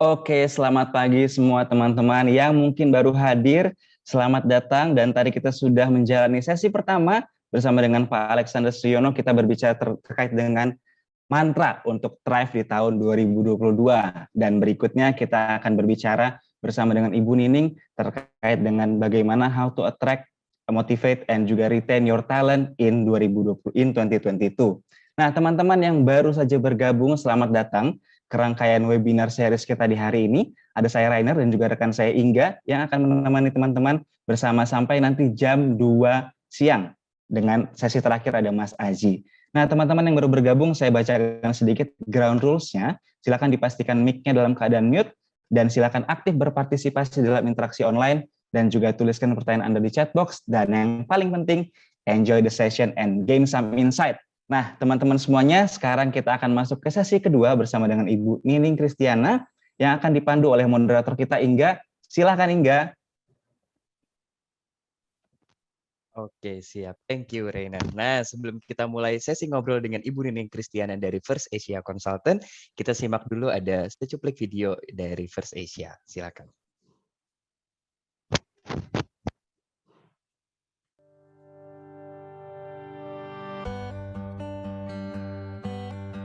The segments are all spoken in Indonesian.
Oke, selamat pagi semua teman-teman yang mungkin baru hadir. Selamat datang dan tadi kita sudah menjalani sesi pertama bersama dengan Pak Alexander Suyono. Kita berbicara terkait dengan mantra untuk Thrive di tahun 2022. Dan berikutnya kita akan berbicara bersama dengan Ibu Nining terkait dengan bagaimana how to attract, motivate, and juga retain your talent in 2022. Nah, teman-teman yang baru saja bergabung, selamat datang ke rangkaian webinar series kita di hari ini. Ada saya Rainer dan juga rekan saya Inga yang akan menemani teman-teman bersama sampai nanti jam 2 siang. Dengan sesi terakhir ada Mas Aji. Nah, teman-teman yang baru bergabung, saya bacakan sedikit ground rules-nya. Silakan dipastikan mic-nya dalam keadaan mute, dan silakan aktif berpartisipasi dalam interaksi online, dan juga tuliskan pertanyaan Anda di chat box. Dan yang paling penting, enjoy the session and gain some insight. Nah, teman-teman semuanya, sekarang kita akan masuk ke sesi kedua bersama dengan Ibu Nining Kristiana yang akan dipandu oleh moderator kita, Inga. Silakan, Inga. Oke, siap. Thank you, Reina. Nah, sebelum kita mulai sesi ngobrol dengan Ibu Nining Kristiana dari First Asia Consultant, kita simak dulu ada secuplik video dari First Asia. Silakan.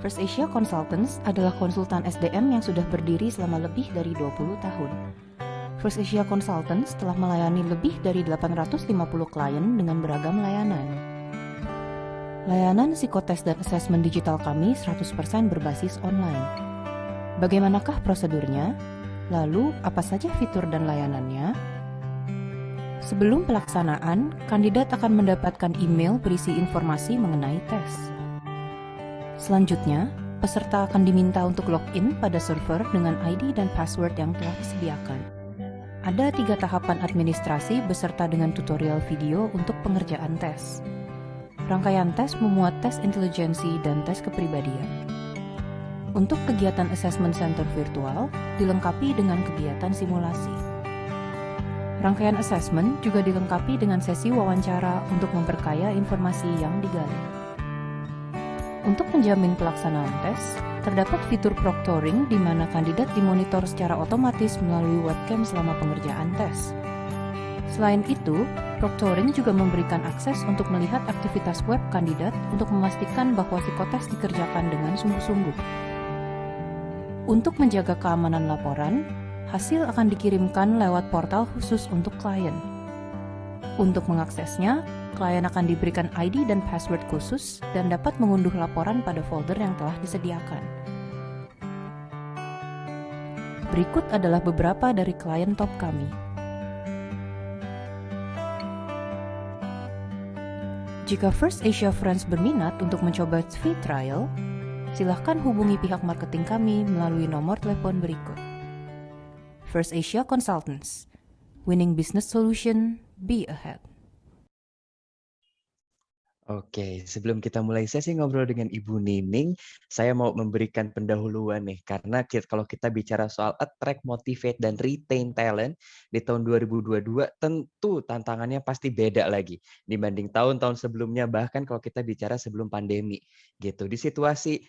First Asia Consultants adalah konsultan SDM yang sudah berdiri selama lebih dari 20 tahun. First Asia Consultants telah melayani lebih dari 850 klien dengan beragam layanan. Layanan psikotes dan asesmen digital kami 100% berbasis online. Bagaimanakah prosedurnya? Lalu, apa saja fitur dan layanannya? Sebelum pelaksanaan, kandidat akan mendapatkan email berisi informasi mengenai tes. Selanjutnya, peserta akan diminta untuk login pada server dengan ID dan password yang telah disediakan. Ada 3 tahapan administrasi beserta dengan tutorial video untuk pengerjaan tes. Rangkaian tes memuat tes intelijensi dan tes kepribadian. Untuk kegiatan assessment center virtual, dilengkapi dengan kegiatan simulasi. Rangkaian assessment juga dilengkapi dengan sesi wawancara untuk memperkaya informasi yang digali. Untuk menjamin pelaksanaan tes, terdapat fitur proctoring di mana kandidat dimonitor secara otomatis melalui webcam selama pengerjaan tes. Selain itu, proctoring juga memberikan akses untuk melihat aktivitas web kandidat untuk memastikan bahwa psikotes dikerjakan dengan sungguh-sungguh. Untuk menjaga keamanan laporan, hasil akan dikirimkan lewat portal khusus untuk klien. Untuk mengaksesnya, klien akan diberikan ID dan password khusus dan dapat mengunduh laporan pada folder yang telah disediakan. Berikut adalah beberapa dari klien top kami. Jika First Asia Friends berminat untuk mencoba free trial, silakan hubungi pihak marketing kami melalui nomor telepon berikut. First Asia Consultants, winning business solution, be ahead. Oke, sebelum kita mulai sesi ngobrol dengan Ibu Nining, saya mau memberikan pendahuluan nih, karena kalau kita bicara soal attract, motivate, dan retain talent di tahun 2022, tentu tantangannya pasti beda lagi dibanding tahun-tahun sebelumnya, bahkan kalau kita bicara sebelum pandemi, gitu. Di situasi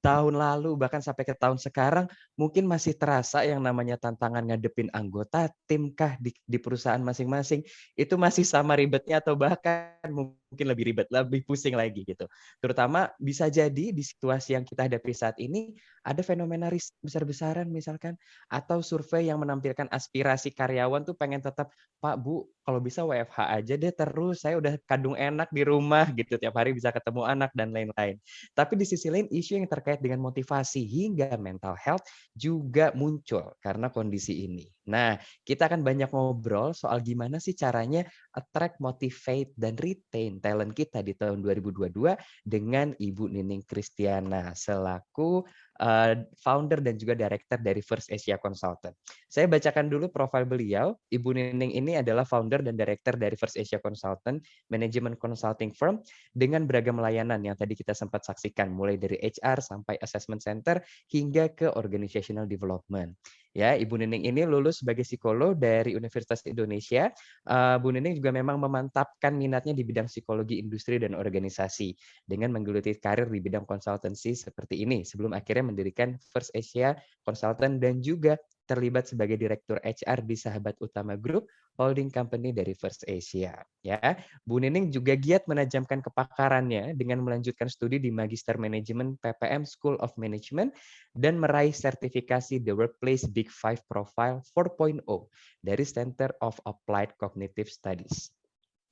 tahun lalu, bahkan sampai ke tahun sekarang, mungkin masih terasa yang namanya tantangan ngadepin anggota tim kah di perusahaan masing-masing, itu masih sama ribetnya atau bahkan mungkin lebih ribet, lebih pusing lagi gitu. Terutama bisa jadi di situasi yang kita hadapi saat ini ada fenomena risk besar-besaran misalkan, atau survei yang menampilkan aspirasi karyawan tuh pengen tetap, Pak, Bu, kalau bisa WFH aja deh terus, saya udah kadung enak di rumah gitu, tiap hari bisa ketemu anak dan lain-lain. Tapi di sisi lain isu yang terkait dengan motivasi hingga mental health juga muncul karena kondisi ini. Nah, kita akan banyak ngobrol soal gimana sih caranya attract, motivate, dan retain talent kita di tahun 2022 dengan Ibu Nining Kristiana selaku founder dan juga director dari First Asia Consultant. Saya bacakan dulu profil beliau. Ibu Nining ini adalah founder dan director dari First Asia Consultant, management consulting firm dengan beragam layanan yang tadi kita sempat saksikan, mulai dari HR sampai assessment center hingga ke organizational development. Ya, Ibu Nining ini lulus sebagai psikolog dari Universitas Indonesia. Bu Nining juga memang memantapkan minatnya di bidang psikologi industri dan organisasi dengan menggeluti karir di bidang konsultansi seperti ini sebelum akhirnya mendirikan First Asia Consultant dan juga terlibat sebagai Direktur HR di Sahabat Utama Group, holding company dari First Asia. Ya, Bu Nining juga giat menajamkan kepakarannya dengan melanjutkan studi di Magister Manajemen PPM School of Management dan meraih sertifikasi The Workplace Big Five Profile 4.0 dari Center of Applied Cognitive Studies.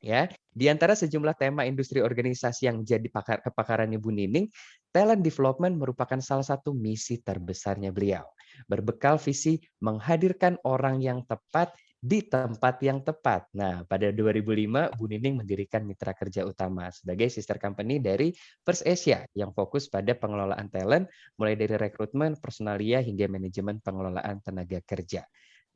Ya, di antara sejumlah tema industri organisasi yang jadi kepakarannya Bu Nining, talent development merupakan salah satu misi terbesarnya beliau. Berbekal visi menghadirkan orang yang tepat di tempat yang tepat. Nah, pada 2005 Bu Nining mendirikan mitra kerja utama sebagai sister company dari First Asia yang fokus pada pengelolaan talent mulai dari rekrutmen, personalia hingga manajemen pengelolaan tenaga kerja.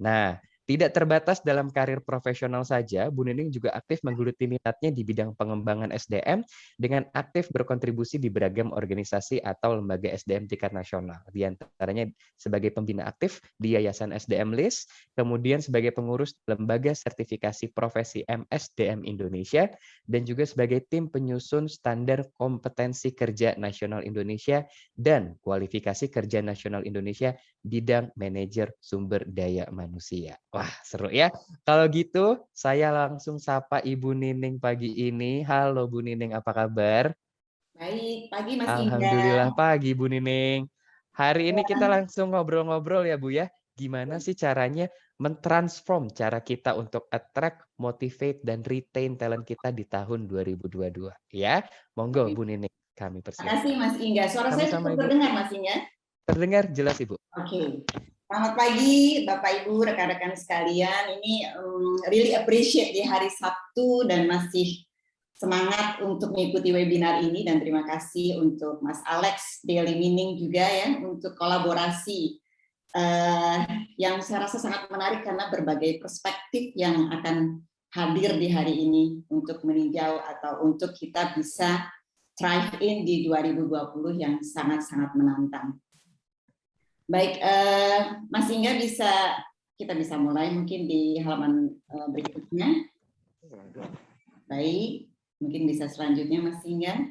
Nah, tidak terbatas dalam karir profesional saja, Bu Nining juga aktif menggeluti minatnya di bidang pengembangan SDM dengan aktif berkontribusi di beragam organisasi atau lembaga SDM tingkat nasional. Di antaranya sebagai pembina aktif di Yayasan SDM LIS, kemudian sebagai pengurus Lembaga Sertifikasi Profesi MSDM Indonesia, dan juga sebagai tim penyusun Standar Kompetensi Kerja Nasional Indonesia dan Kualifikasi Kerja Nasional Indonesia bidang manajer sumber daya manusia. Wah, seru ya. Kalau gitu, saya langsung sapa Ibu Nining pagi ini. Halo Bu Nining, apa kabar? Baik, pagi Mas Alhamdulillah Indah. pagi Bu Nining. Hari ini kita langsung ngobrol-ngobrol ya Bu ya. Gimana sih caranya mentransform cara kita untuk attract, motivate, dan retain talent kita di tahun 2022. Ya, monggo Bu Nining, kami Terima persilakan. kasih Mas Indah. Suara saya Sama-sama, cukup Ibu. terdengar Mas Indah? Terdengar jelas Ibu. Oke. Selamat pagi Bapak Ibu, rekan-rekan sekalian. Ini really appreciate di hari Sabtu dan masih semangat untuk mengikuti webinar ini, dan terima kasih untuk Mas Alex Daily Meaning juga ya untuk kolaborasi yang saya rasa sangat menarik karena berbagai perspektif yang akan hadir di hari ini untuk meninjau atau untuk kita bisa thrive in di 2020 yang sangat-sangat menantang. Baik, Mas Inga kita bisa mulai mungkin di halaman berikutnya. Baik, mungkin bisa selanjutnya Mas Inga.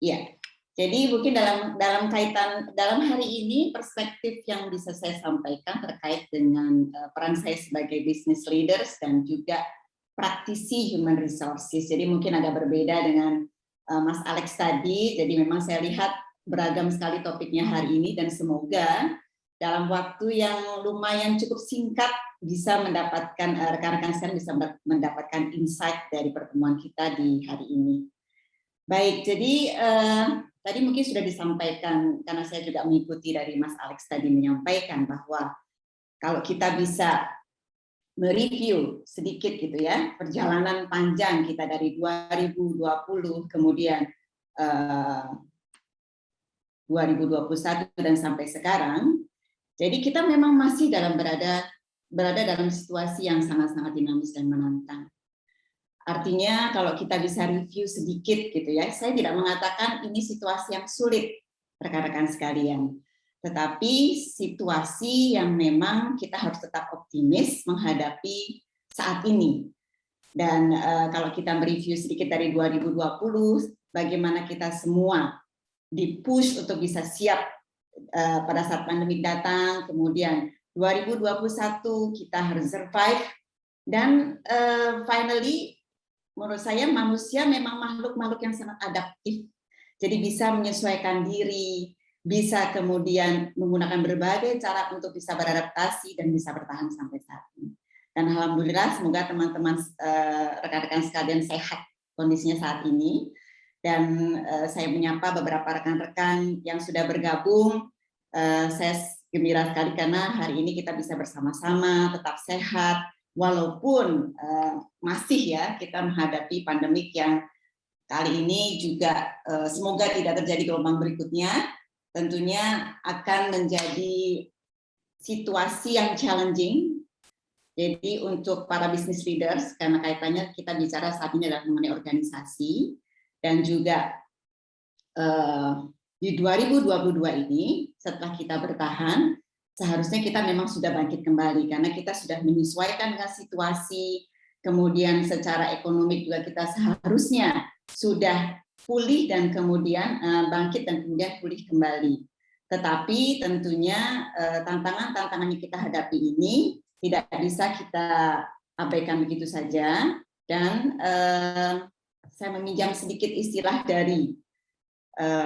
Ya, jadi mungkin dalam hari ini perspektif yang bisa saya sampaikan terkait dengan peran saya sebagai business leaders dan juga praktisi human resources. Jadi mungkin agak berbeda dengan Mas Alex tadi. Jadi memang saya lihat beragam sekali topiknya hari ini, dan semoga dalam waktu yang lumayan cukup singkat bisa mendapatkan rekan-rekan sekalian bisa mendapatkan insight dari pertemuan kita di hari ini. Baik, jadi tadi mungkin sudah disampaikan karena saya juga mengikuti dari Mas Alex tadi menyampaikan bahwa kalau kita bisa mereview sedikit gitu ya perjalanan panjang kita dari 2020 kemudian 2021 dan sampai sekarang, jadi kita memang masih berada dalam situasi yang sangat-sangat dinamis dan menantang. Artinya kalau kita bisa review sedikit gitu ya, saya tidak mengatakan ini situasi yang sulit rekan-rekan sekalian, tetapi situasi yang memang kita harus tetap optimis menghadapi saat ini. Dan kalau kita mereview sedikit dari 2020, bagaimana kita semua di-push untuk bisa siap pada saat pandemi datang, kemudian 2021 kita harus survive, dan finally menurut saya manusia memang makhluk-makhluk yang sangat adaptif, jadi bisa menyesuaikan diri, bisa kemudian menggunakan berbagai cara untuk bisa beradaptasi dan bisa bertahan sampai saat ini. Dan alhamdulillah semoga teman-teman rekan-rekan sekalian sehat kondisinya saat ini. Dan saya menyapa beberapa rekan-rekan yang sudah bergabung. Saya gembira sekali karena hari ini kita bisa bersama-sama tetap sehat, walaupun masih ya kita menghadapi pandemik yang kali ini juga semoga tidak terjadi gelombang berikutnya. Tentunya akan menjadi situasi yang challenging. Jadi untuk para business leaders, karena kaitannya kita bicara saat ini adalah mengenai organisasi. Dan juga di 2022 ini setelah kita bertahan, seharusnya kita memang sudah bangkit kembali karena kita sudah menyesuaikan dengan situasi, kemudian secara ekonomi juga kita seharusnya sudah pulih dan kemudian bangkit dan kemudian pulih kembali. Tetapi tentunya tantangan-tantangan yang kita hadapi ini tidak bisa kita abaikan begitu saja. Dan saya meminjam sedikit istilah dari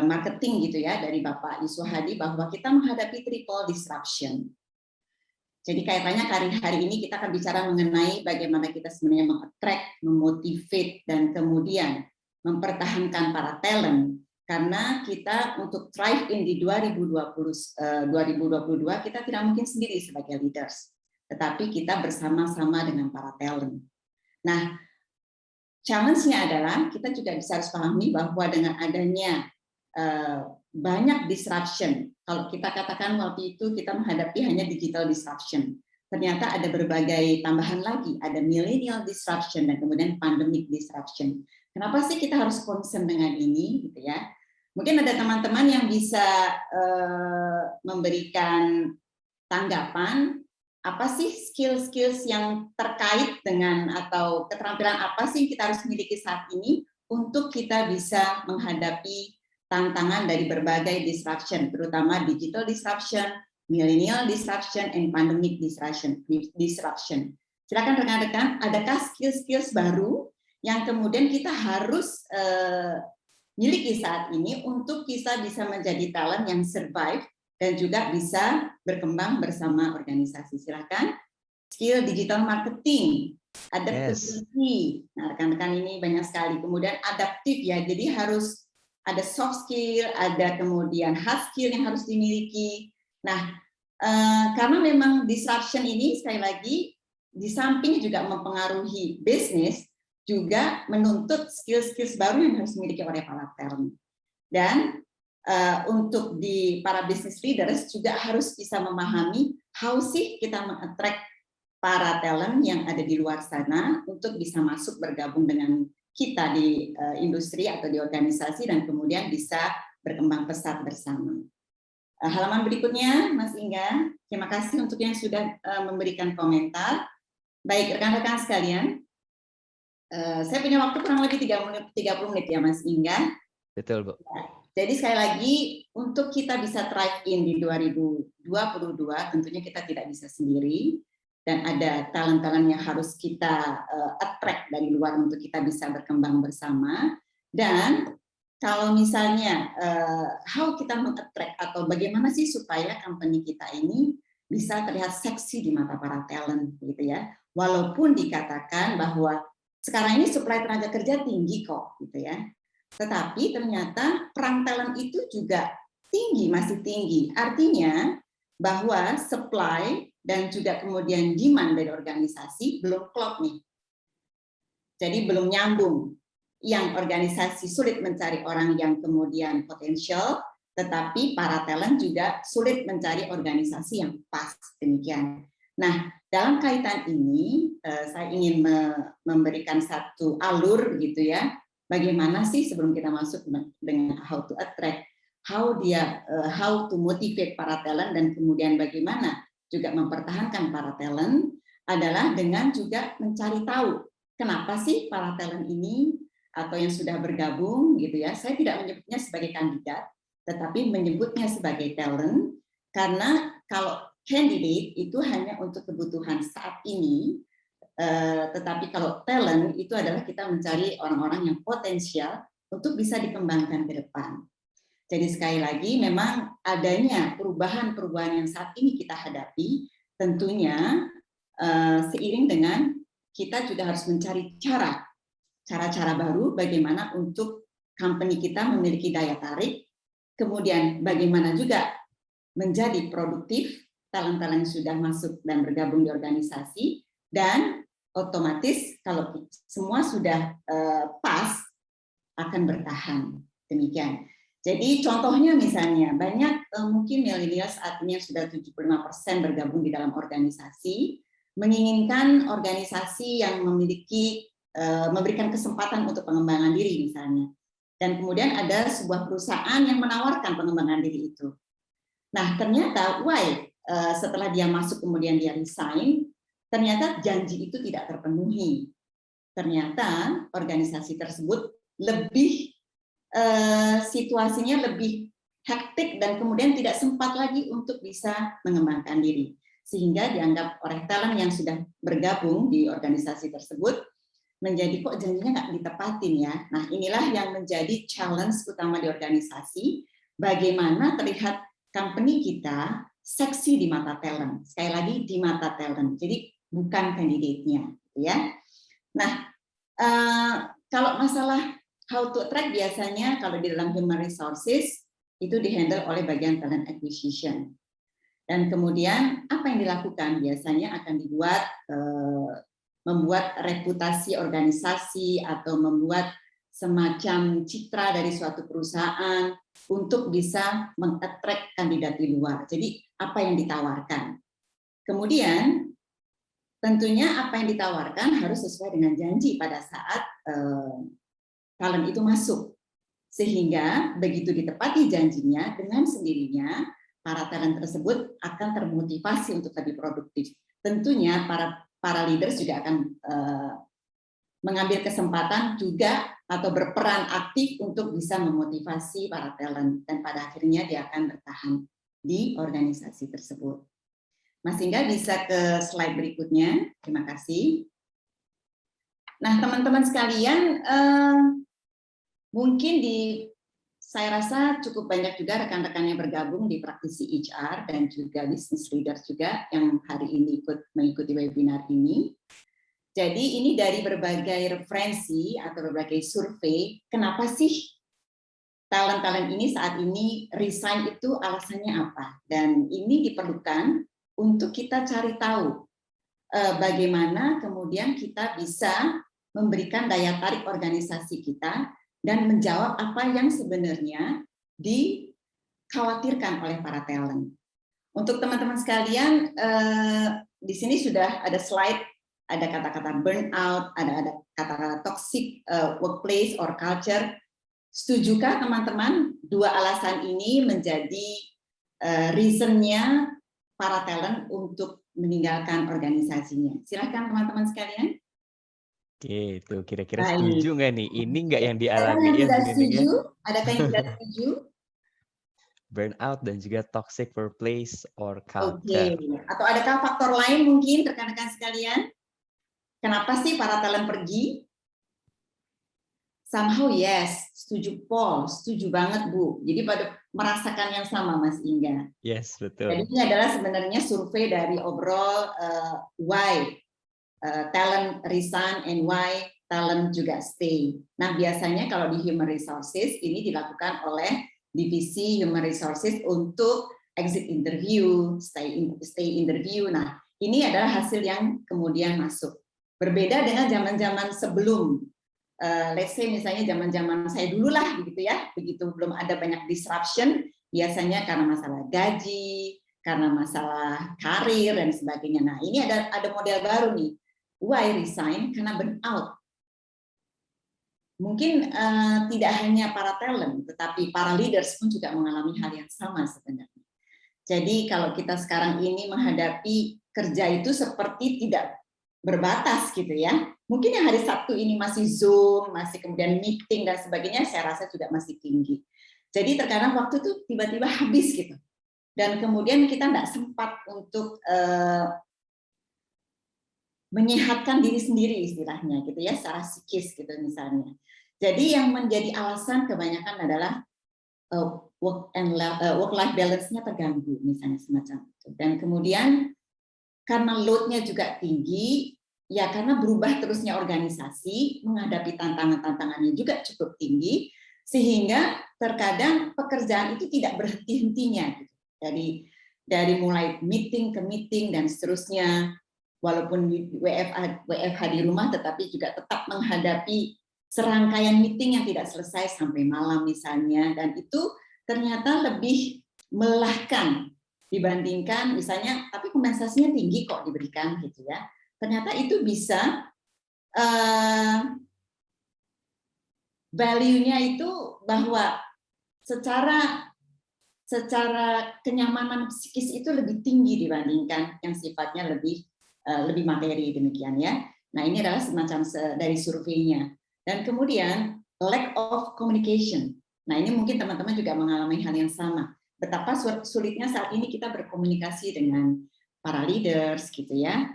marketing gitu ya, dari Bapak Yusuf Hadi, bahwa kita menghadapi triple disruption. Jadi kaitannya hari ini kita akan bicara mengenai bagaimana kita sebenarnya meng-attract, memotivate, dan kemudian mempertahankan para talent. Karena kita untuk thrive in di 2022 kita tidak mungkin sendiri sebagai leaders, tetapi kita bersama-sama dengan para talent. Nah, challenge-nya adalah kita juga bisa harus pahami bahwa dengan adanya banyak disruption, kalau kita katakan waktu itu kita menghadapi hanya digital disruption, ternyata ada berbagai tambahan lagi, ada millennial disruption dan kemudian pandemic disruption. Kenapa sih kita harus concern dengan ini, gitu ya? Mungkin ada teman-teman yang bisa memberikan tanggapan, apa sih skill-skills yang terkait dengan atau keterampilan apa sih yang kita harus miliki saat ini untuk kita bisa menghadapi tantangan dari berbagai disruption, terutama digital disruption, millennial disruption, and pandemic disruption. Silakan rekan-rekan, adakah skill-skills baru yang kemudian kita harus miliki saat ini untuk kita bisa menjadi talent yang survive dan juga bisa berkembang bersama organisasi. Silakan. Skill digital marketing, adaptability. Nah, rekan-rekan ini banyak sekali. Kemudian adaptif ya. Jadi harus ada soft skill, ada kemudian hard skill yang harus dimiliki. Nah, karena memang disruption ini sekali lagi di samping juga mempengaruhi bisnis, juga menuntut skill-skills baru yang harus dimiliki oleh para talent. Dan untuk di para business leaders juga harus bisa memahami how sih kita meng-attract para talent yang ada di luar sana untuk bisa masuk bergabung dengan kita di industri atau di organisasi dan kemudian bisa berkembang pesat bersama. Halaman berikutnya, Mas Inga, terima kasih untuk yang sudah memberikan komentar. Baik, rekan-rekan sekalian, saya punya waktu kurang lebih 30 menit ya Mas Inga. Betul, Bu. Jadi sekali lagi untuk kita bisa thrive in di 2022 tentunya kita tidak bisa sendiri dan ada talent-talent yang harus kita attract dari luar untuk kita bisa berkembang bersama. Dan kalau misalnya how kita meng-attract atau bagaimana sih supaya company kita ini bisa terlihat seksi di mata para talent gitu ya. Walaupun dikatakan bahwa sekarang ini supply tenaga kerja tinggi kok gitu ya. Tetapi ternyata perang talent itu juga tinggi, masih tinggi. Artinya bahwa supply dan juga kemudian demand dari organisasi belum klop nih. Jadi belum nyambung. Yang organisasi sulit mencari orang yang kemudian potensial, tetapi para talent juga sulit mencari organisasi yang pas, demikian. Nah, dalam kaitan ini saya ingin memberikan satu alur gitu ya. Bagaimana sih sebelum kita masuk dengan how to attract, how to motivate para talent dan kemudian bagaimana juga mempertahankan para talent adalah dengan juga mencari tahu kenapa sih para talent ini atau yang sudah bergabung gitu ya. Saya tidak menyebutnya sebagai kandidat, tetapi menyebutnya sebagai talent karena kalau candidate itu hanya untuk kebutuhan saat ini. Tetapi kalau talent itu adalah kita mencari orang-orang yang potensial untuk bisa dikembangkan ke depan. Jadi sekali lagi memang adanya perubahan-perubahan yang saat ini kita hadapi tentunya seiring dengan kita juga harus mencari cara-cara baru bagaimana untuk company kita memiliki daya tarik, kemudian bagaimana juga menjadi produktif talent-talent yang sudah masuk dan bergabung di organisasi dan otomatis kalau semua sudah pas akan bertahan, demikian. Jadi contohnya misalnya banyak mungkin millennials saat ini yang sudah 75% bergabung di dalam organisasi menginginkan organisasi yang memiliki memberikan kesempatan untuk pengembangan diri misalnya. Dan kemudian ada sebuah perusahaan yang menawarkan pengembangan diri itu. Nah ternyata setelah dia masuk kemudian dia resign, ternyata janji itu tidak terpenuhi. Ternyata organisasi tersebut lebih situasinya lebih hektik dan kemudian tidak sempat lagi untuk bisa mengembangkan diri. Sehingga dianggap oleh talent yang sudah bergabung di organisasi tersebut menjadi kok janjinya nggak ditepatin ya. Nah inilah yang menjadi challenge utama di organisasi, bagaimana terlihat company kita seksi di mata talent. Sekali lagi di mata talent, jadi bukan kandidatnya, ya. Nah kalau masalah how to attract biasanya kalau di dalam human resources itu dihandle oleh bagian talent acquisition. Dan kemudian apa yang dilakukan biasanya akan dibuat membuat reputasi organisasi atau membuat semacam citra dari suatu perusahaan untuk bisa meng-attract kandidat di luar. Jadi apa yang ditawarkan. Kemudian tentunya apa yang ditawarkan harus sesuai dengan janji pada saat talent itu masuk. Sehingga begitu ditepati janjinya, dengan sendirinya para talent tersebut akan termotivasi untuk lebih produktif. Tentunya para leaders juga akan mengambil kesempatan juga atau berperan aktif untuk bisa memotivasi para talent dan pada akhirnya dia akan bertahan di organisasi tersebut. Mas Ingga bisa ke slide berikutnya. Terima kasih. Nah, teman-teman sekalian, mungkin saya rasa cukup banyak juga rekan-rekan yang bergabung di praktisi HR dan juga business leaders juga yang hari ini mengikuti webinar ini. Jadi ini dari berbagai referensi atau berbagai survei, kenapa sih talent-talent ini saat ini resign itu alasannya apa? Dan ini diperlukan untuk kita cari tahu bagaimana kemudian kita bisa memberikan daya tarik organisasi kita dan menjawab apa yang sebenarnya dikhawatirkan oleh para talent. Untuk teman-teman sekalian, di sini sudah ada slide, ada kata-kata burnout, ada kata-kata toxic workplace or culture. Setujukah teman-teman dua alasan ini menjadi reason-nya para talent untuk meninggalkan organisasinya? Silakan teman-teman sekalian. Gitu, kira-kira setuju nggak nih? Ini nggak yang dialami yang ya, tidak Bu Nining setuju? ya? Adakah yang tidak setuju? Burnout dan juga toxic workplace or Oke. culture. Atau adakah faktor lain mungkin rekan-rekan sekalian? Kenapa sih para talent pergi? Somehow yes, setuju Paul, setuju banget Bu. Jadi pada merasakan yang sama Mas Ingga. Yes, betul. Jadi ini adalah sebenarnya survei dari overall why talent resign and why talent juga stay. Nah, biasanya kalau di human resources ini dilakukan oleh divisi human resources untuk exit interview, stay interview. Nah, ini adalah hasil yang kemudian masuk. Berbeda dengan zaman-zaman sebelum, let's say misalnya zaman-zaman saya dulu lah, begitu ya, begitu belum ada banyak disruption, biasanya karena masalah gaji, karena masalah karir dan sebagainya. Nah, ini ada model baru nih. Why resign? Karena burnout. Mungkin tidak hanya para talent, tetapi para leaders pun juga mengalami hal yang sama sebenarnya. Jadi kalau kita sekarang ini menghadapi kerja itu seperti tidak berbatas gitu ya. Mungkin yang hari Sabtu ini masih Zoom, masih kemudian meeting dan sebagainya, saya rasa juga masih tinggi. Jadi terkadang waktu itu tiba-tiba habis gitu. Dan kemudian kita tidak sempat untuk menyehatkan diri sendiri istilahnya gitu ya, secara psikis gitu misalnya. Jadi yang menjadi alasan kebanyakan adalah work-life balance-nya terganggu misalnya semacam itu. Dan kemudian karena load-nya juga tinggi, ya karena berubah terusnya organisasi, menghadapi tantangan-tantangannya juga cukup tinggi, sehingga terkadang pekerjaan itu tidak berhenti-hentinya. Gitu. Dari mulai meeting ke meeting dan seterusnya, walaupun WFH di rumah, tetapi juga tetap menghadapi serangkaian meeting yang tidak selesai sampai malam misalnya, dan itu ternyata lebih melelahkan dibandingkan misalnya, tapi kompensasinya tinggi kok diberikan gitu ya. Ternyata itu bisa value-nya itu bahwa secara kenyamanan psikis itu lebih tinggi dibandingkan yang sifatnya lebih materi demikian ya. Nah ini adalah semacam dari surveinya. Dan kemudian lack of communication. Nah, ini mungkin teman-teman juga mengalami hal yang sama. Betapa sulitnya saat ini kita berkomunikasi dengan para leaders gitu ya.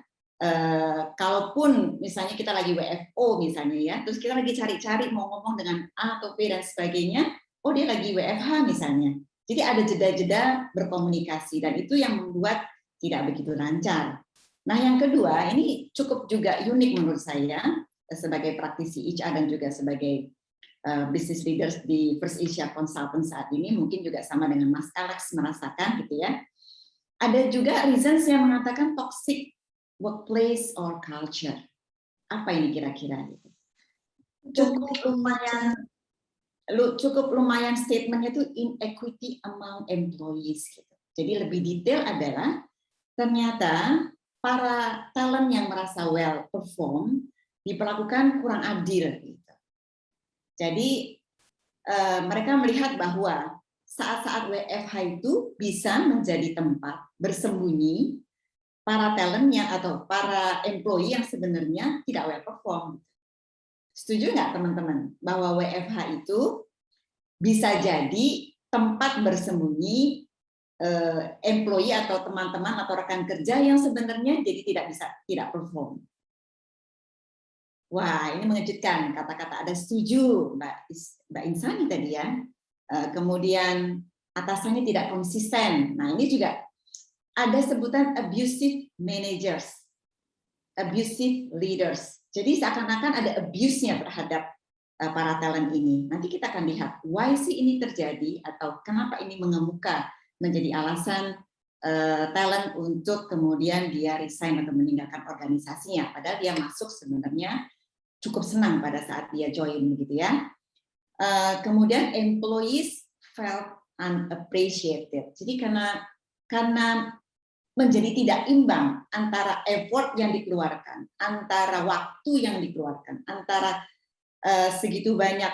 Kalaupun misalnya kita lagi WFO misalnya ya, terus kita lagi cari-cari mau ngomong dengan A atau B dan sebagainya, oh dia lagi WFH misalnya. Jadi ada jeda-jeda berkomunikasi dan itu yang membuat tidak begitu lancar. Nah, yang kedua, ini cukup juga unik menurut saya sebagai praktisi HR dan juga sebagai business leaders di First Asia Consultant saat ini, mungkin juga sama dengan Mas Alex merasakan gitu ya. Ada juga reasons yang mengatakan toxic workplace or culture. Apa ini kira-kira? Cukup lumayan statementnya itu inequity among employees. Gitu. Jadi lebih detail adalah ternyata para talent yang merasa well perform diperlakukan kurang adil. Gitu. Jadi mereka melihat bahwa saat-saat WFH itu bisa menjadi tempat bersembunyi para talentnya atau para employee yang sebenarnya tidak well perform. Setuju nggak teman-teman bahwa WFH itu bisa jadi tempat bersembunyi employee atau teman-teman atau rekan kerja yang sebenarnya jadi tidak perform. Wah, ini mengejutkan kata-kata ada setuju Mbak Insani tadi ya. Kemudian atasannya tidak konsisten. Nah, ini juga ada sebutan abusive managers, abusive leaders. Jadi seakan-akan ada abuse-nya terhadap para talent ini. Nanti kita akan lihat why sih ini terjadi atau kenapa ini mengemuka menjadi alasan talent untuk kemudian dia resign atau meninggalkan organisasinya. Padahal dia masuk sebenarnya cukup senang pada saat dia join begitu ya. Kemudian employees felt unappreciated. Jadi karena menjadi tidak imbang antara effort yang dikeluarkan, antara waktu yang dikeluarkan, antara segitu banyak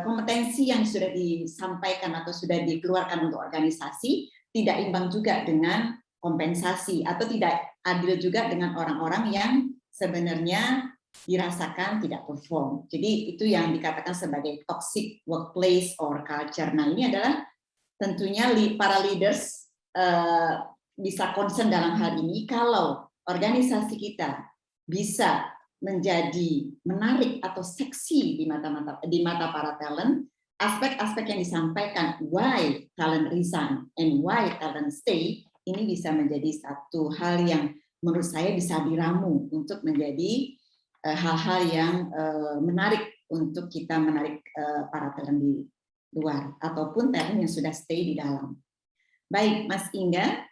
kompetensi yang sudah disampaikan atau sudah dikeluarkan untuk organisasi, tidak imbang juga dengan kompensasi atau tidak adil juga dengan orang-orang yang sebenarnya dirasakan tidak perform. Jadi itu yang dikatakan sebagai toxic workplace or culture. Nah, ini adalah tentunya para leaders bisa concern dalam hal ini kalau organisasi kita bisa menjadi menarik atau seksi di mata para talent, aspek-aspek yang disampaikan why talent resign and why talent stay ini bisa menjadi satu hal yang menurut saya bisa diramu untuk menjadi hal-hal yang menarik untuk kita menarik para talent di luar ataupun talent yang sudah stay di dalam. Baik, Mas Inga.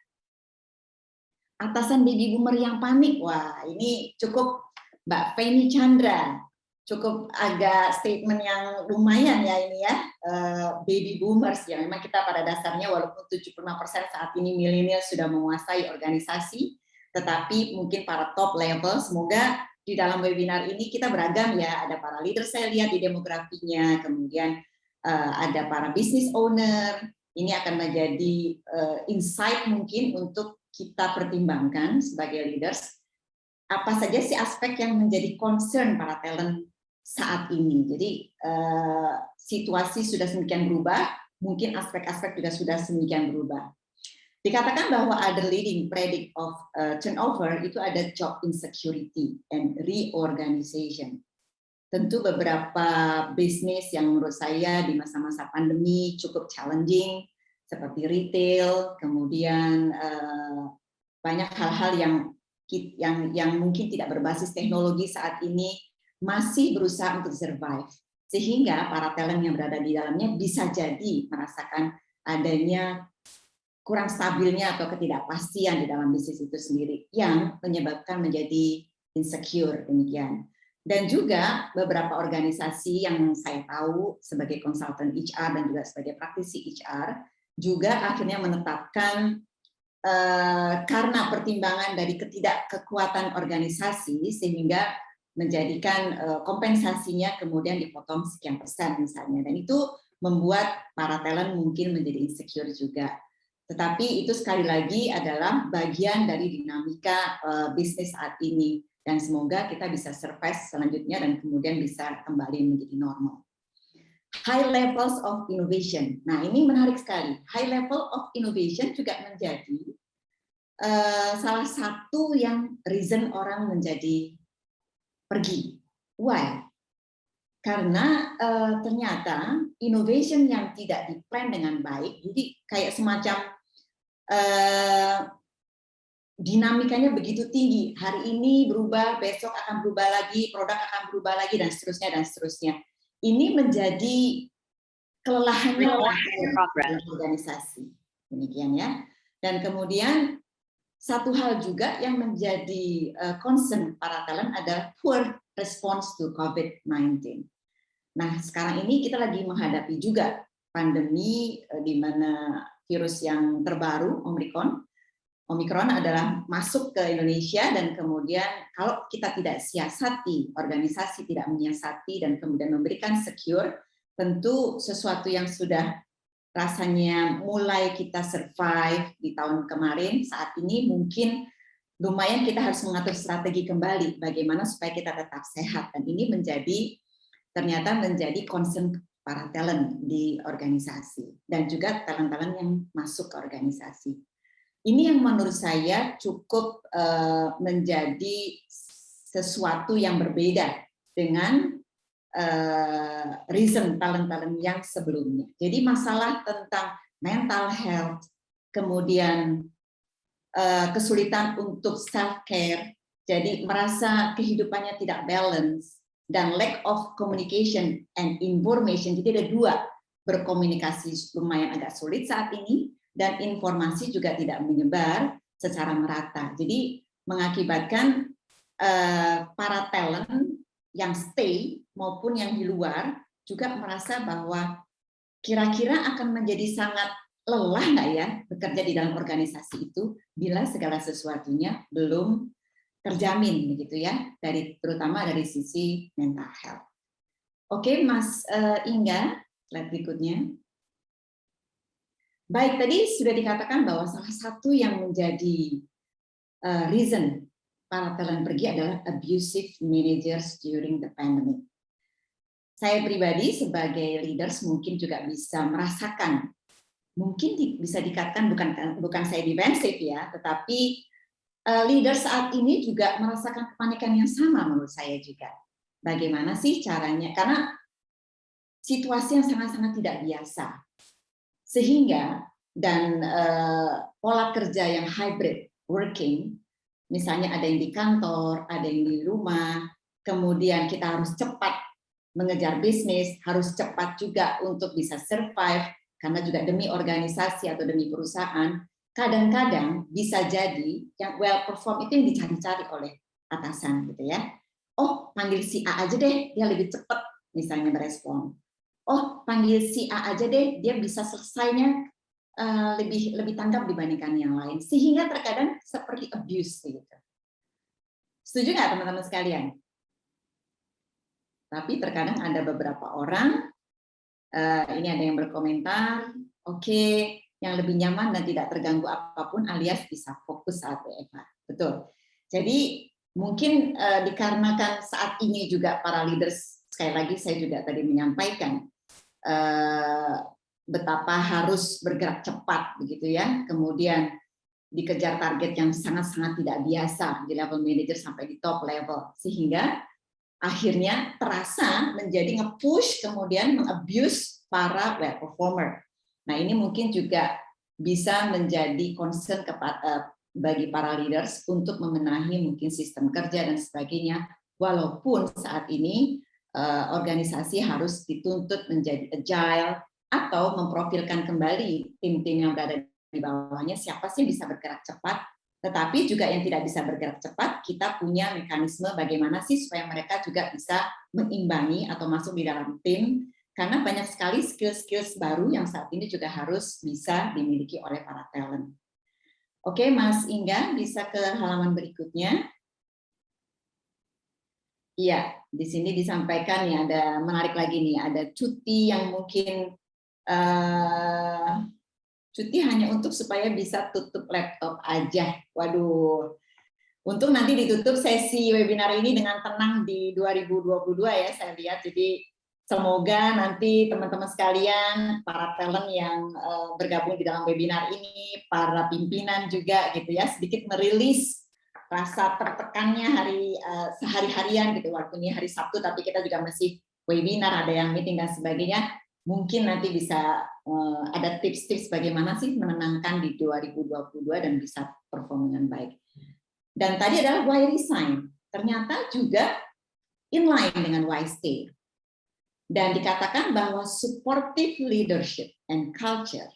Atasan baby boomer yang panik, wah ini cukup Mbak Feni Chandra, cukup agak statement yang lumayan ya ini ya, baby boomers ya, memang kita pada dasarnya walaupun 75% saat ini milenial sudah menguasai organisasi, tetapi mungkin para top level, semoga di dalam webinar ini kita beragam ya, ada para leader saya lihat di demografinya, kemudian ada para business owner, ini akan menjadi insight mungkin untuk kita pertimbangkan sebagai leaders, apa saja sih aspek yang menjadi concern para talent saat ini. Jadi situasi sudah sedemikian berubah, mungkin aspek-aspek juga sudah sedemikian berubah. Dikatakan bahwa ada leading predict of turnover itu ada job insecurity and reorganization. Tentu beberapa bisnis yang menurut saya di masa-masa pandemi cukup challenging, seperti retail, kemudian banyak hal-hal yang mungkin tidak berbasis teknologi saat ini masih berusaha untuk survive, sehingga para talent yang berada di dalamnya bisa jadi merasakan adanya kurang stabilnya atau ketidakpastian di dalam bisnis itu sendiri yang menyebabkan menjadi insecure demikian. Dan juga beberapa organisasi yang saya tahu sebagai konsultan HR dan juga sebagai praktisi HR juga akhirnya menetapkan karena pertimbangan dari ketidakkekuatan organisasi sehingga menjadikan kompensasinya kemudian dipotong sekian persen misalnya, dan itu membuat para talent mungkin menjadi insecure juga. Tetapi itu sekali lagi adalah bagian dari dinamika bisnis saat ini, dan semoga kita bisa survive selanjutnya dan kemudian bisa kembali menjadi normal. high levels of innovation. Nah, ini menarik sekali. High level of innovation juga menjadi salah satu yang reason orang menjadi pergi. Why? Karena ternyata innovation yang tidak di-plan dengan baik, jadi kayak semacam dinamikanya begitu tinggi. Hari ini berubah, besok akan berubah lagi, produk akan berubah lagi, dan seterusnya, dan seterusnya. Ini menjadi kelelahannya organisasi. Demikian ya. Dan kemudian satu hal juga yang menjadi concern para talent adalah poor response to COVID-19. Nah, sekarang ini kita lagi menghadapi juga pandemi di mana virus yang terbaru, Omicron adalah masuk ke Indonesia, dan kemudian kalau kita tidak siasati, organisasi tidak menyiasati dan kemudian memberikan secure, tentu sesuatu yang sudah rasanya mulai kita survive di tahun kemarin, saat ini mungkin lumayan kita harus mengatur strategi kembali bagaimana supaya kita tetap sehat, dan ini ternyata menjadi concern para talent di organisasi dan juga talent-talent yang masuk ke organisasi. Ini yang menurut saya cukup menjadi sesuatu yang berbeda dengan reason talent-talent yang sebelumnya. Jadi masalah tentang mental health, kemudian kesulitan untuk self-care, jadi merasa kehidupannya tidak balance, dan lack of communication and information. Jadi ada dua, berkomunikasi lumayan agak sulit saat ini, dan informasi juga tidak menyebar secara merata. Jadi mengakibatkan para talent yang stay maupun yang di luar juga merasa bahwa kira-kira akan menjadi sangat lelah nggak ya bekerja di dalam organisasi itu bila segala sesuatunya belum terjamin begitu ya, terutama dari sisi mental health. Oke, Mas Inga, slide berikutnya. Baik, tadi sudah dikatakan bahwa salah satu yang menjadi reason para talent pergi adalah abusive managers during the pandemic. Saya pribadi sebagai leaders mungkin juga bisa merasakan, mungkin bisa dikatakan bukan saya defensif ya, tetapi leader saat ini juga merasakan kepanikan yang sama menurut saya juga. Bagaimana sih caranya? Karena situasi yang sangat-sangat tidak biasa. Sehingga dan pola kerja yang hybrid working, misalnya ada yang di kantor, ada yang di rumah, kemudian kita harus cepat mengejar bisnis, harus cepat juga untuk bisa survive, karena juga demi organisasi atau demi perusahaan, kadang-kadang bisa jadi yang well perform itu yang dicari-cari oleh atasan gitu ya. Oh, panggil si A aja deh, dia lebih cepat misalnya berespon. Oh, panggil si A aja deh, dia bisa selesainya lebih tanggap dibandingkan yang lain, sehingga terkadang seperti abuse gitu. Setuju nggak teman-teman sekalian? Tapi terkadang ada beberapa orang, ini ada yang berkomentar, oke, yang lebih nyaman dan tidak terganggu apapun alias bisa fokus saat WFH. Betul. Jadi mungkin dikarenakan saat ini juga para leaders, sekali lagi saya juga tadi menyampaikan betapa harus bergerak cepat begitu ya, kemudian dikejar target yang sangat-sangat tidak biasa di level manager sampai di top level, sehingga akhirnya terasa menjadi nge-push kemudian meng-abuse para well performer. Nah, ini mungkin juga bisa menjadi concern bagi para leaders untuk membenahi mungkin sistem kerja dan sebagainya, walaupun saat ini organisasi harus dituntut menjadi agile atau memprofilkan kembali tim-tim yang berada di bawahnya, siapa sih bisa bergerak cepat, tetapi juga yang tidak bisa bergerak cepat, kita punya mekanisme bagaimana sih supaya mereka juga bisa mengimbangi atau masuk di dalam tim, karena banyak sekali skill-skills baru yang saat ini juga harus bisa dimiliki oleh para talent. Oke, Mas Inga, bisa ke halaman berikutnya. Iya, di sini disampaikan ya, ada menarik lagi nih, ada cuti yang mungkin cuti hanya untuk supaya bisa tutup laptop aja. Waduh, untung nanti ditutup sesi webinar ini dengan tenang di 2022 ya, saya lihat. Jadi Semoga nanti teman-teman sekalian, para talent yang bergabung di dalam webinar ini, para pimpinan juga gitu ya, sedikit merilis rasa tertekannya sehari-harian gitu, waktu ini hari Sabtu, tapi kita juga masih webinar, ada yang meeting dan sebagainya. Mungkin nanti bisa ada tips-tips bagaimana sih menenangkan di 2022 dan bisa perform dengan baik. Dan tadi adalah why resign, ternyata juga inline dengan why stay. Dan dikatakan bahwa supportive leadership and culture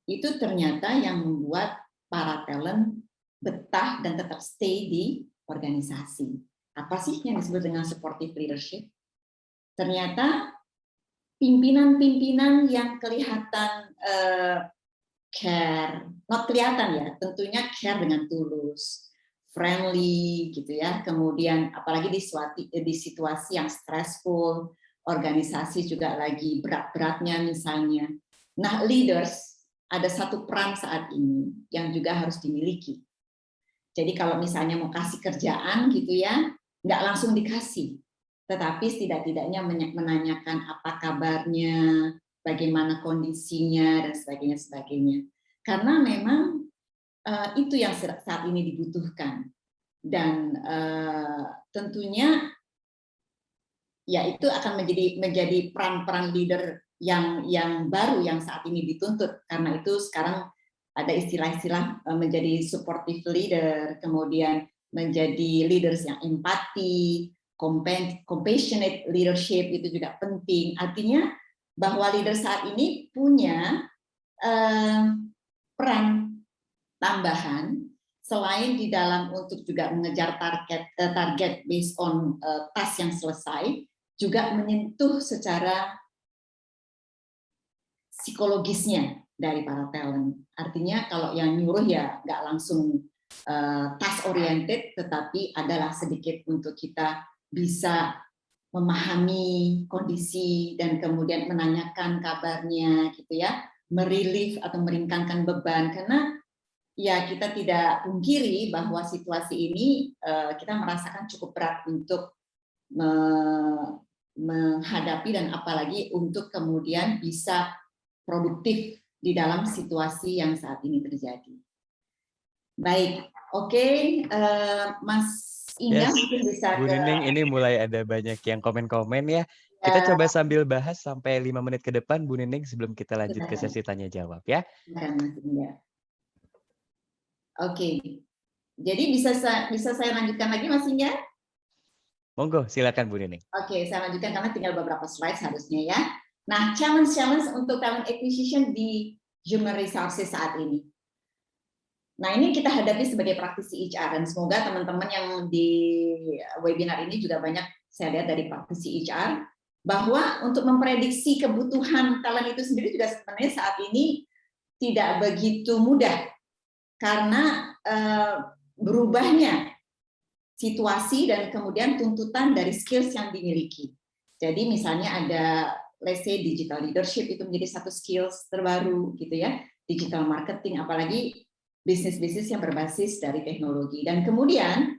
itu ternyata yang membuat para talent betah dan tetap stay di organisasi. Apa sih yang disebut dengan supportive leadership? Ternyata pimpinan-pimpinan yang kelihatan care, not kelihatan ya, tentunya care dengan tulus, friendly gitu ya. Kemudian apalagi di situasi yang stressful, organisasi juga lagi berat-beratnya misalnya. Nah, leaders ada satu peran saat ini yang juga harus dimiliki. Jadi kalau misalnya mau kasih kerjaan gitu ya, nggak langsung dikasih, tetapi setidak-tidaknya menanyakan apa kabarnya, bagaimana kondisinya, dan sebagainya. Karena memang itu yang saat ini dibutuhkan. Dan tentunya ya itu akan menjadi peran-peran leader yang baru yang saat ini dituntut, karena itu sekarang ada istilah-istilah menjadi supportive leader, kemudian menjadi leaders yang empati, compassionate leadership itu juga penting. Artinya bahwa leader saat ini punya peran tambahan selain di dalam untuk juga mengejar target based on task yang selesai, juga menyentuh secara psikologisnya dari para talent. Artinya kalau yang nyuruh ya nggak langsung task oriented, tetapi adalah sedikit untuk kita bisa memahami kondisi dan kemudian menanyakan kabarnya gitu ya, merelief atau meringankan beban. Karena ya kita tidak pungkiri bahwa situasi ini kita merasakan cukup berat untuk menghadapi dan apalagi untuk kemudian bisa produktif di dalam situasi yang saat ini terjadi. Baik, oke, Mas Inga mungkin bisa Bu Nining, ini mulai ada banyak yang komen-komen ya. Kita coba sambil bahas sampai 5 menit ke depan, Bu Nining, sebelum kita lanjut ke sesi tanya jawab ya. Mas Inga. Oke, jadi bisa saya lanjutkan lagi Mas Inga? Monggo, silakan Bu Nining. Oke, saya lanjutkan karena tinggal beberapa slide harusnya ya. Nah, challenge untuk talent acquisition di human resources saat ini. Nah, ini kita hadapi sebagai praktisi HR, dan semoga teman-teman yang di webinar ini juga banyak saya lihat dari praktisi HR, bahwa untuk memprediksi kebutuhan talent itu sendiri juga sebenarnya saat ini tidak begitu mudah, karena berubahnya situasi dan kemudian tuntutan dari skills yang dimiliki. Jadi misalnya ada, let's say digital leadership itu menjadi satu skills terbaru gitu ya, digital marketing, apalagi bisnis-bisnis yang berbasis dari teknologi. Dan kemudian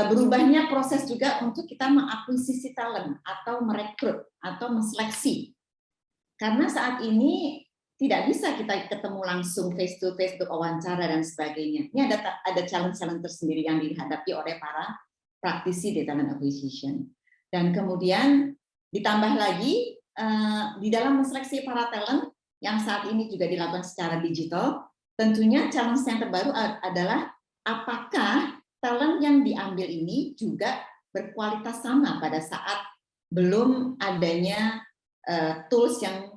berubahnya proses juga untuk kita mengakuisisi talent atau merekrut atau menseleksi. Karena saat ini tidak bisa kita ketemu langsung face to face untuk wawancara dan sebagainya. Ini ada challenge-challenge tersendiri yang dihadapi oleh para praktisi di talent acquisition. Dan kemudian ditambah lagi di dalam menseleksi para talent yang saat ini juga dilakukan secara digital, tentunya challenge yang terbaru adalah apakah talent yang diambil ini juga berkualitas sama pada saat belum adanya tools yang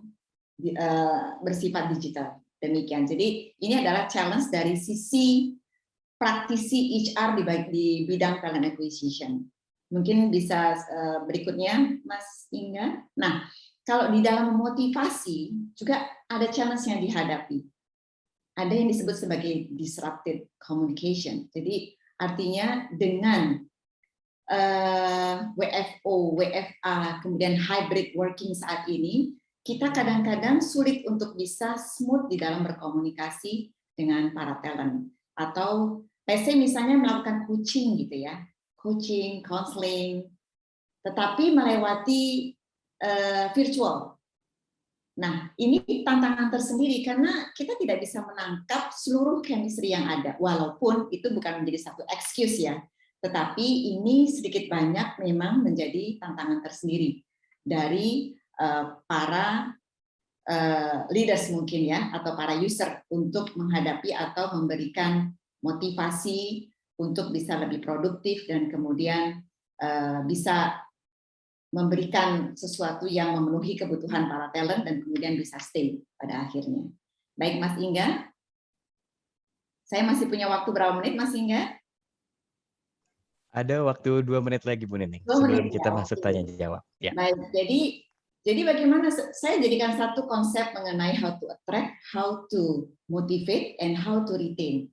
bersifat digital. Demikian. Jadi ini adalah challenge dari sisi praktisi HR di bidang talent acquisition. Mungkin bisa berikutnya, Mas Inga. Nah, kalau di dalam motivasi juga ada challenge yang dihadapi. Ada yang disebut sebagai disrupted communication. Jadi artinya dengan WFO, WFA, kemudian hybrid working saat ini, kita kadang-kadang sulit untuk bisa smooth di dalam berkomunikasi dengan para talent. Atau let's say misalnya melakukan coaching gitu ya, coaching, counseling, tetapi melewati virtual. Nah, ini tantangan tersendiri karena kita tidak bisa menangkap seluruh chemistry yang ada, walaupun itu bukan menjadi satu excuse ya, tetapi ini sedikit banyak memang menjadi tantangan tersendiri dari para leaders mungkin ya, atau para user untuk menghadapi atau memberikan motivasi untuk bisa lebih produktif dan kemudian bisa memberikan sesuatu yang memenuhi kebutuhan para talent dan kemudian bisa stay pada akhirnya. Baik Mas Ingga, saya masih punya waktu berapa menit Mas Ingga? Ada waktu 2 menit lagi Bu Nining, 2 sebelum menit kita ya, masuk oke. tanya jawab. Ya. Baik, jadi bagaimana saya jadikan satu konsep mengenai how to attract, how to motivate, and how to retain.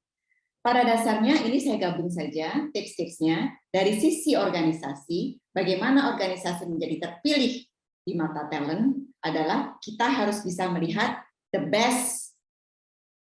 Pada dasarnya ini saya gabung saja tips-tipsnya dari sisi organisasi, bagaimana organisasi menjadi terpilih di mata talent adalah kita harus bisa melihat the best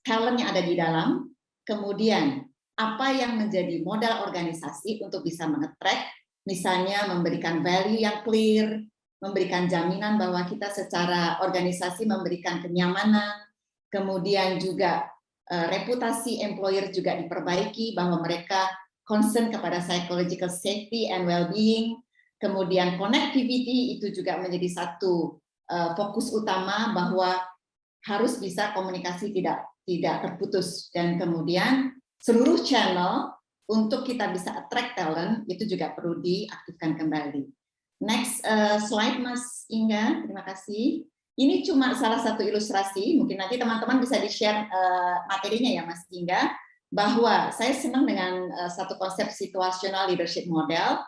talent yang ada di dalam, kemudian apa yang menjadi modal organisasi untuk bisa mengattract, misalnya memberikan value yang clear, memberikan jaminan bahwa kita secara organisasi memberikan kenyamanan, kemudian juga reputasi employer juga diperbaiki bahwa mereka concern kepada psychological safety and well-being, kemudian connectivity itu juga menjadi satu fokus utama bahwa harus bisa komunikasi tidak terputus, dan kemudian seluruh channel untuk kita bisa attract talent itu juga perlu diaktifkan kembali. Next slide Mas Ingga, terima kasih. Ini cuma salah satu ilustrasi, mungkin nanti teman-teman bisa di-share materinya ya Mas Ingga, bahwa saya senang dengan satu konsep situational leadership model,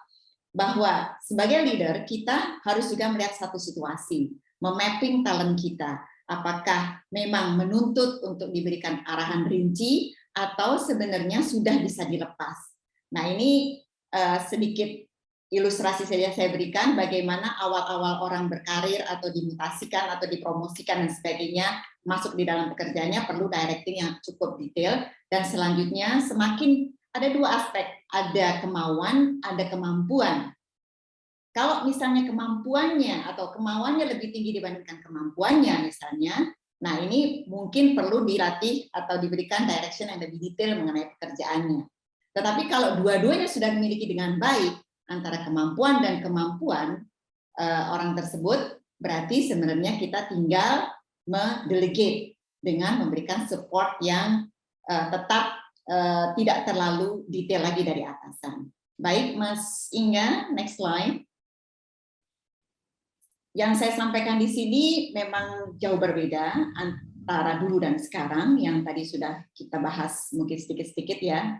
bahwa sebagai leader kita harus juga melihat satu situasi, memapping talent kita, apakah memang menuntut untuk diberikan arahan rinci atau sebenarnya sudah bisa dilepas. Nah ini sedikit ilustrasi saja saya berikan bagaimana awal-awal orang berkarir atau dimutasikan atau dipromosikan dan sebagainya masuk di dalam pekerjaannya perlu directing yang cukup detail, dan selanjutnya semakin ada dua aspek, ada kemauan, ada kemampuan. Kalau misalnya kemampuannya atau kemauannya lebih tinggi dibandingkan kemampuannya misalnya, nah ini mungkin perlu dilatih atau diberikan direction yang lebih detail mengenai pekerjaannya. Tetapi kalau dua-duanya sudah dimiliki dengan baik, antara kemampuan dan kemampuan orang tersebut, berarti sebenarnya kita tinggal mendelegate dengan memberikan support yang tetap tidak terlalu detail lagi dari atasan. Baik Mas Ingga, next slide. Yang saya sampaikan di sini memang jauh berbeda antara dulu dan sekarang, yang tadi sudah kita bahas mungkin sedikit-sedikit ya,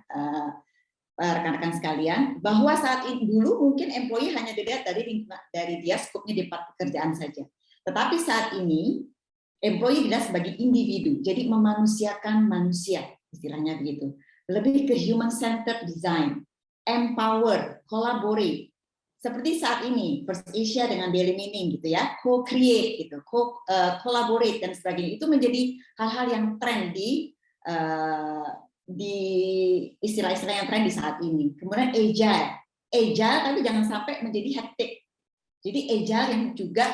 rekan-rekan sekalian, bahwa saat ini dulu mungkin employee hanya dilihat dari dia skopnya di pekerjaan saja. Tetapi saat ini employee dilihat sebagai individu, jadi memanusiakan manusia, istilahnya begitu. Lebih ke human centered design, empower, collaborate. Seperti saat ini First Asia dengan Daily Meaning gitu ya, co-create gitu, collaborate dan sebagainya. Itu menjadi hal-hal yang tren di istilah-istilah yang tren di saat ini. Kemudian agile tapi jangan sampai menjadi hectic. Jadi agile yang juga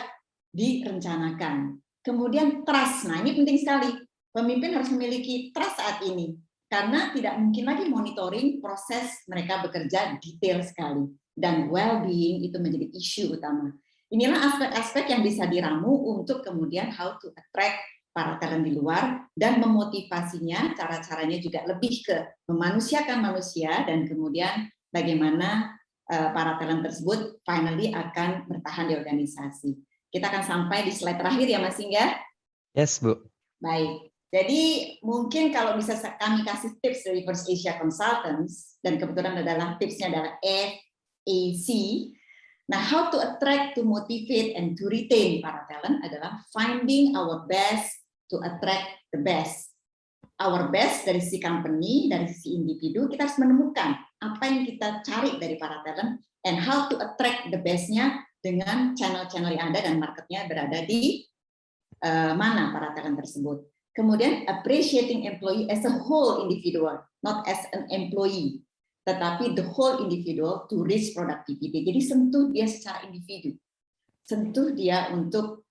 direncanakan. Kemudian trust, nah ini penting sekali. Pemimpin harus memiliki trust saat ini, karena tidak mungkin lagi monitoring proses mereka bekerja detail sekali. Dan well-being itu menjadi isu utama. Inilah aspek-aspek yang bisa diramu untuk kemudian how to attract para talent di luar dan memotivasinya, cara-caranya juga lebih ke memanusiakan manusia dan kemudian bagaimana para talent tersebut finally akan bertahan di organisasi. Kita akan sampai di slide terakhir ya Mas Ingga? Yes Bu. Baik, jadi mungkin kalau bisa kami kasih tips dari First Asia Consultants, dan kebetulan adalah tipsnya adalah FAC. Nah, how to attract, to motivate, and to retain para talent adalah finding our best to attract the best. Our best dari sisi company, dari sisi individu, kita harus menemukan apa yang kita cari dari para talent, and how to attract the best-nya dengan channel-channel yang ada dan marketnya berada di mana para talent tersebut. Kemudian appreciating employee as a whole individual, not as an employee, tetapi the whole individual to reach productivity. Jadi sentuh dia secara individu. sentuh dia untuk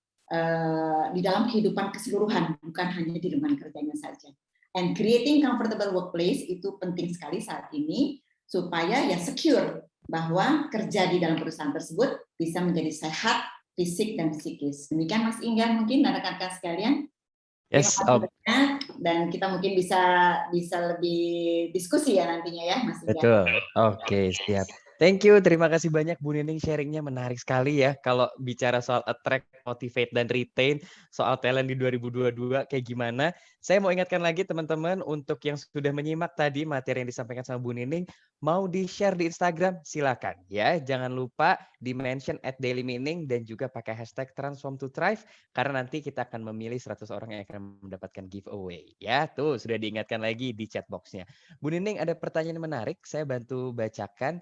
di dalam kehidupan keseluruhan, bukan hanya di lingkungan kerjanya saja. And creating comfortable workplace itu penting sekali saat ini supaya ya secure bahwa kerja di dalam perusahaan tersebut bisa menjadi sehat fisik dan psikis. Demikian Mas Ingga, mungkin rekan-rekan sekalian. Terima Yes, kasih banyak, dan kita mungkin bisa lebih diskusi ya nantinya ya Mas Ingga. betul. Oke, siap. Thank you, terima kasih banyak Bu Nining, sharingnya menarik sekali ya. Kalau bicara soal attract, motivate, dan retain, soal talent di 2022 kayak gimana. Saya mau ingatkan lagi teman-teman untuk yang sudah menyimak tadi materi yang disampaikan sama Bu Nining, mau di-share di Instagram, silakan ya. Jangan lupa di-mention @dailymeaning dan juga pakai hashtag Transform to Thrive, karena nanti kita akan memilih 100 orang yang akan mendapatkan giveaway. Ya, tuh sudah diingatkan lagi di chat box-nya. Bu Nining, ada pertanyaan menarik, saya bantu bacakan.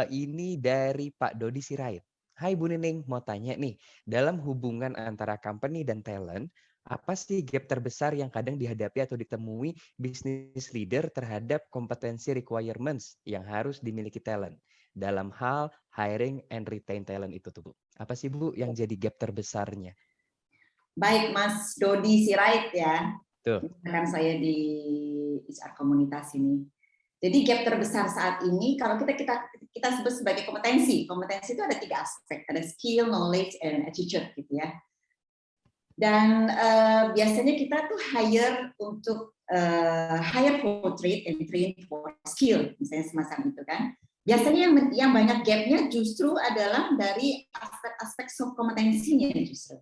Ini dari Pak Dodi Sirait. Hai Bu Nining, mau tanya nih, dalam hubungan antara company dan talent, apa sih gap terbesar yang kadang dihadapi atau ditemui business leader terhadap kompetensi requirements yang harus dimiliki talent dalam hal hiring and retain talent itu tuh Bu? Apa sih Bu yang jadi gap terbesarnya? Baik Mas Dodi Sirait ya, Tuh. rekan saya di HR Komunitas ini. Jadi gap terbesar saat ini kalau kita sebut sebagai kompetensi. Kompetensi itu ada 3 aspek, ada skill, knowledge, and attitude gitu ya. Dan biasanya kita tuh hire for trade and train for skill, misalnya semacam itu kan. Biasanya yang banyak gapnya justru adalah dari aspek-aspek soft kompetensinya justru.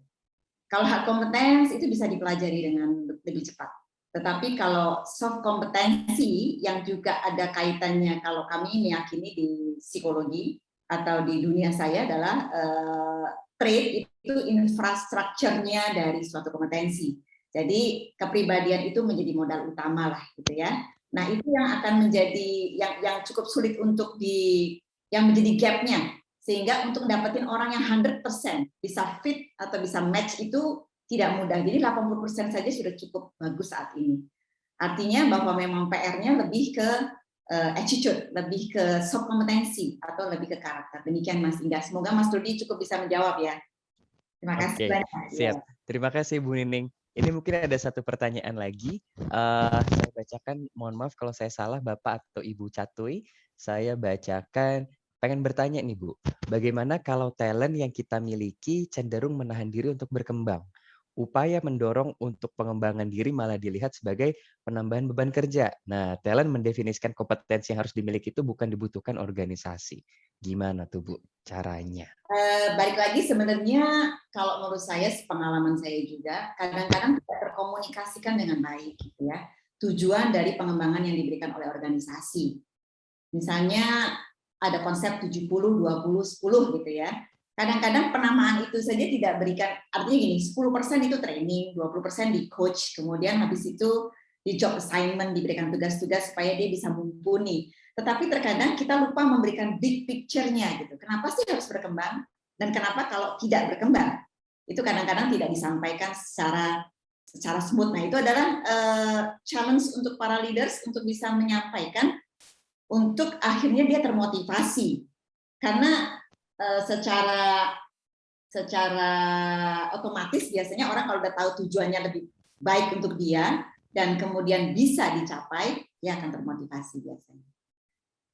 Kalau hard competence itu bisa dipelajari dengan lebih cepat. Tetapi kalau soft kompetensi yang juga ada kaitannya, kalau kami meyakini di psikologi atau di dunia saya adalah trade itu infrastrukturnya dari suatu kompetensi. Jadi kepribadian itu menjadi modal utama lah gitu ya. Nah itu yang akan menjadi yang cukup sulit untuk yang menjadi gapnya. Sehingga untuk dapetin orang yang 100% bisa fit atau bisa match itu tidak mudah. Jadi 80% saja sudah cukup bagus saat ini. Artinya bahwa memang PR-nya lebih ke attitude, lebih ke soft kompetensi atau lebih ke karakter. Demikian Mas Indah. Semoga Mas Dodi cukup bisa menjawab ya. Terima kasih banyak. Siap. Terima kasih Bu Nining. Ini mungkin ada satu pertanyaan lagi. Saya bacakan, mohon maaf kalau saya salah Bapak atau Ibu Catuy. Saya bacakan, pengen bertanya nih Bu, bagaimana kalau talent yang kita miliki cenderung menahan diri untuk berkembang? Upaya mendorong untuk pengembangan diri malah dilihat sebagai penambahan beban kerja. Nah, talent mendefinisikan kompetensi yang harus dimiliki itu bukan dibutuhkan organisasi. Gimana tuh Bu caranya? Balik lagi sebenarnya kalau menurut saya, pengalaman saya juga, kadang-kadang tidak terkomunikasikan dengan baik gitu ya. Tujuan dari pengembangan yang diberikan oleh organisasi. Misalnya ada konsep 70, 20, 10 gitu ya. Kadang-kadang penamaan itu saja tidak berikan, artinya gini, 10% itu training, 20% di coach, kemudian habis itu di job assignment diberikan tugas-tugas supaya dia bisa mumpuni. Tetapi terkadang kita lupa memberikan big picture-nya gitu. Kenapa sih harus berkembang? Dan kenapa kalau tidak berkembang? Itu kadang-kadang tidak disampaikan secara smooth. Nah, itu adalah challenge untuk para leaders untuk bisa menyampaikan untuk akhirnya dia termotivasi. Karena secara otomatis biasanya orang kalau udah tahu tujuannya lebih baik untuk dia dan kemudian bisa dicapai, dia akan termotivasi biasanya.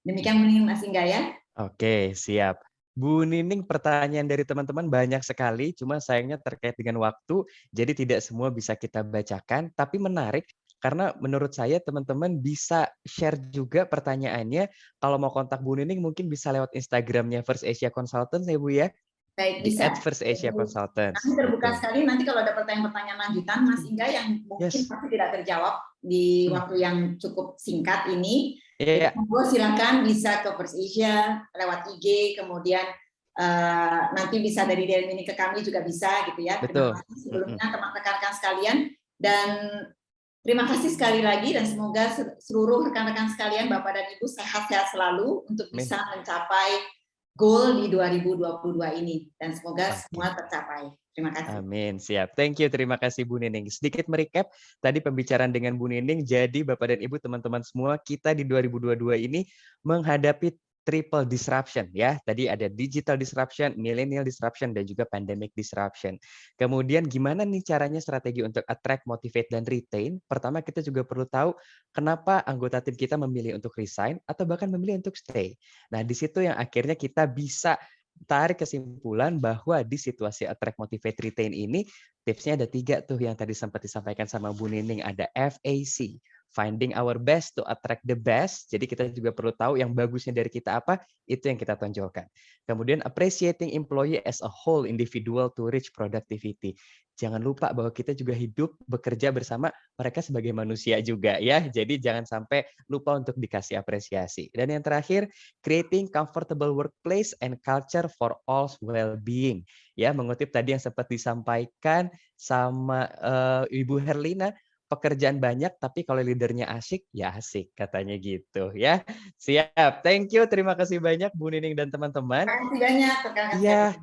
Demikian Mas Ingga ya. Oke, siap. Bu Nining, pertanyaan dari teman-teman banyak sekali, cuma sayangnya terkait dengan waktu, jadi tidak semua bisa kita bacakan, tapi menarik karena menurut saya teman-teman bisa share juga pertanyaannya. Kalau mau kontak Bu Nining mungkin bisa lewat Instagramnya First Asia Consultants ya Bu ya? Baik, Di bisa. @firstasia-consultants. Kami terbuka sekali nanti kalau ada pertanyaan-pertanyaan lanjutan Mas Ingga yang mungkin pasti tidak terjawab di waktu yang cukup singkat ini. Iya. Silakan bisa ke First Asia lewat IG, kemudian nanti bisa dari ini ke kami juga bisa gitu ya. Betul. Terima kasih sebelumnya teman rekan-rekan sekalian, dan terima kasih sekali lagi, dan semoga seluruh rekan-rekan sekalian Bapak dan Ibu sehat-sehat selalu untuk bisa mencapai goal di 2022 ini, dan semoga semua tercapai. Terima kasih. Amin, siap. Thank you, terima kasih Bu Nining. Sedikit merecap tadi pembicaraan dengan Bu Nining. Jadi Bapak dan Ibu, teman-teman semua, kita di 2022 ini menghadapi triple disruption ya. Tadi ada digital disruption, millennial disruption, dan juga pandemic disruption. Kemudian gimana nih caranya strategi untuk attract, motivate, dan retain? Pertama kita juga perlu tahu kenapa anggota tim kita memilih untuk resign atau bahkan memilih untuk stay. Nah, di situ yang akhirnya kita bisa tarik kesimpulan bahwa di situasi attract, motivate, retain ini tipsnya ada 3 tuh yang tadi sempat disampaikan sama Bu Nining. Ada FAC, finding our best to attract the best. Jadi kita juga perlu tahu yang bagusnya dari kita apa, itu yang kita tonjolkan. Kemudian appreciating employee as a whole individual to reach productivity. Jangan lupa bahwa kita juga hidup bekerja bersama mereka sebagai manusia juga ya. Jadi jangan sampai lupa untuk dikasih apresiasi. Dan yang terakhir, creating comfortable workplace and culture for all's well-being. Ya, mengutip tadi yang sempat disampaikan sama Ibu Herlina, pekerjaan banyak, tapi kalau leadernya asik, ya asik, katanya gitu ya. Siap, thank you, terima kasih banyak Bu Nining dan teman-teman. Terima kasih banyak. Iya,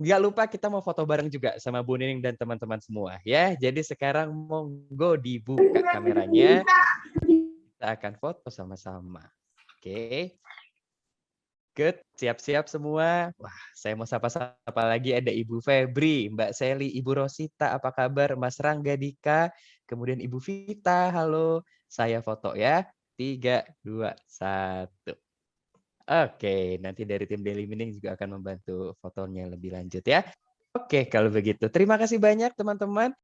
nggak lupa kita mau foto bareng juga sama Bu Nining dan teman-teman semua ya. Jadi sekarang monggo dibuka kameranya, kita akan foto sama-sama. Oke. Good, siap-siap semua. Wah, saya mau sapa-sapa lagi. Ada Ibu Febri, Mbak Seli, Ibu Rosita, apa kabar? Mas Rangga Dika, kemudian Ibu Vita, halo. Saya foto ya. 3, 2, 1. Oke, nanti dari tim Daily Meaning juga akan membantu fotonya lebih lanjut ya. Oke, kalau begitu. Terima kasih banyak teman-teman.